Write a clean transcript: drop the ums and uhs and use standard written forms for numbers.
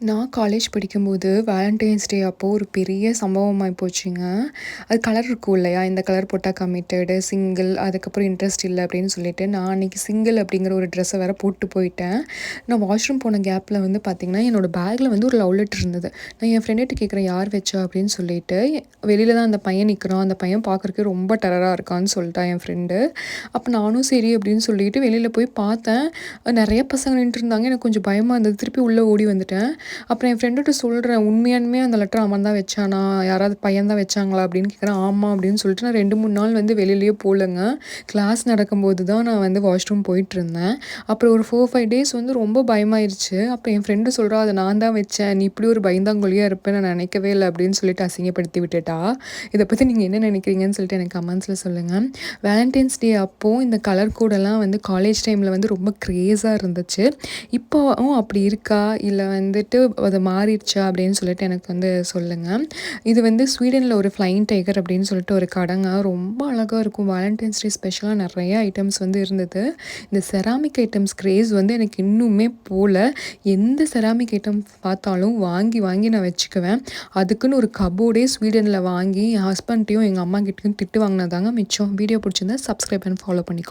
நான் காலேஜ் படிக்கும்போது வேலண்டைன்ஸ் டே அப்போ ஒரு பெரிய சம்பவமாயி போச்சுங்க. அது கலர் இருக்கும் இல்லையா? இந்த கலர் போட்டா கமிட்டடு, சிங்கிள், அதுக்கப்புறம் இன்ட்ரெஸ்ட் இல்ல அப்படின்னு சொல்லிட்டு, நான் அன்னைக்கு சிங்கிள் அப்படிங்கிற ஒரு ட்ரெஸ்ஸ வேற போட்டு போயிட்டேன். நான் வாஷ்ரூம் போன கேப்ல வந்து பார்த்தீங்கன்னா, என்னோட பேக்ல வந்து ஒரு லவ் லெட்டர் இருந்தது. நான் என் ஃப்ரெண்டுட்ட கேட்குறேன், "யார் வச்சா?" அப்படின்னு சொல்லிட்டு. வெளியில தான் அந்த பையன் நிக்கிறான். அந்த பையன் பார்க்கறக்கு ரொம்ப டெரரா இருக்கான்னு சொல்ட்டா என் ஃப்ரெண்டு. அப்ப நானும் சரி அப்படின்னு சொல்லிட்டு வெளியில போய் பார்த்தேன். நெறைய பசங்க நின்னுட்டுருந்தாங்க. எனக்கு கொஞ்சம் பயமா இருந்தது. திருப்பி உள்ள ஓடி வந்துட்டேன். அப்புறம் என் ஃப்ரெண்டுட்ட சொல்றேன், "உண்மையாலுமே அந்த லெட்டர் அவன் தான் வச்சானா? யாராவது பையன் தான் வச்சாங்களா?" அப்படின்னு கேட்குறேன். "ஆமா" அப்படின்னு சொல்லிட்டு நான் 2, 3 நாள் வந்து வெளியிலயே போலங்க. கிளாஸ் நடக்கும்போது தான் நான் வந்து வாஷ்ரூம் போயிட்டுருந்தேன். அப்புறம் ஒரு 4, 5 டேஸ் வந்து ரொம்ப பயமாயிருச்சு. அப்புறம் என் ஃப்ரெண்டு சொல்றா, "அத நான் தான் வச்சேன். நீ இப்படி ஒரு பயந்தாங்கோலியா இருப்பேன்னு நான் நினைக்கவே இல்ல" அப்படின்னு சொல்லிட்டு அசிங்கப்படுத்தி விட்டுட்டா. இத பத்தி நீங்க என்ன நினைக்கிறீங்கன்னு சொல்லிட்டு எனக்கு கமெண்ட்ஸ்ல சொல்லுங்க. வேலண்டைன்ஸ் டே அப்போ இந்த கலர் கோடெல்லாம் வந்து காலேஜ் டைம்ல வந்து ரொம்ப கிரேஸா இருந்துச்சு. இப்போவும் அப்படி இருக்கா? இல்ல வந்துட்டு அது மாறிடுச்சா? அப்படின்னு சொல்லிட்டு எனக்கு வந்து சொல்லுங்க. இது வந்து ஸ்வீடன்ல ஒரு ஃப்ளையிங் டைகர் அப்படின்னு சொல்லிட்டு ஒரு கடைங்க. ரொம்ப அழகா இருக்கும். வேலண்டைன்ஸ் டே ஸ்பெஷலா நெறைய ஐட்டம்ஸ் வந்து இருந்தது. இந்த செராமிக் ஐட்டம்ஸ் கிரேஸ் வந்து எனக்கு இன்னுமே போல. எந்த செராமிக் ஐட்டம் பார்த்தாலும் வாங்கி வாங்கி நான் வச்சுக்குவேன். அதுக்குன்னு ஒரு கபோர்டே ஸ்வீடன்ல வாங்கி என் ஹஸ்பண்ட்டையும், எங்க அம்மாகிட்டயும் திட்டு வாங்கினது தாங்க மிச்சம். வீடியோ பிடிச்சிருந்தா சப்ஸ்கிரைப் அண்ட் ஃபாலோ பண்ணிக்கோங்க.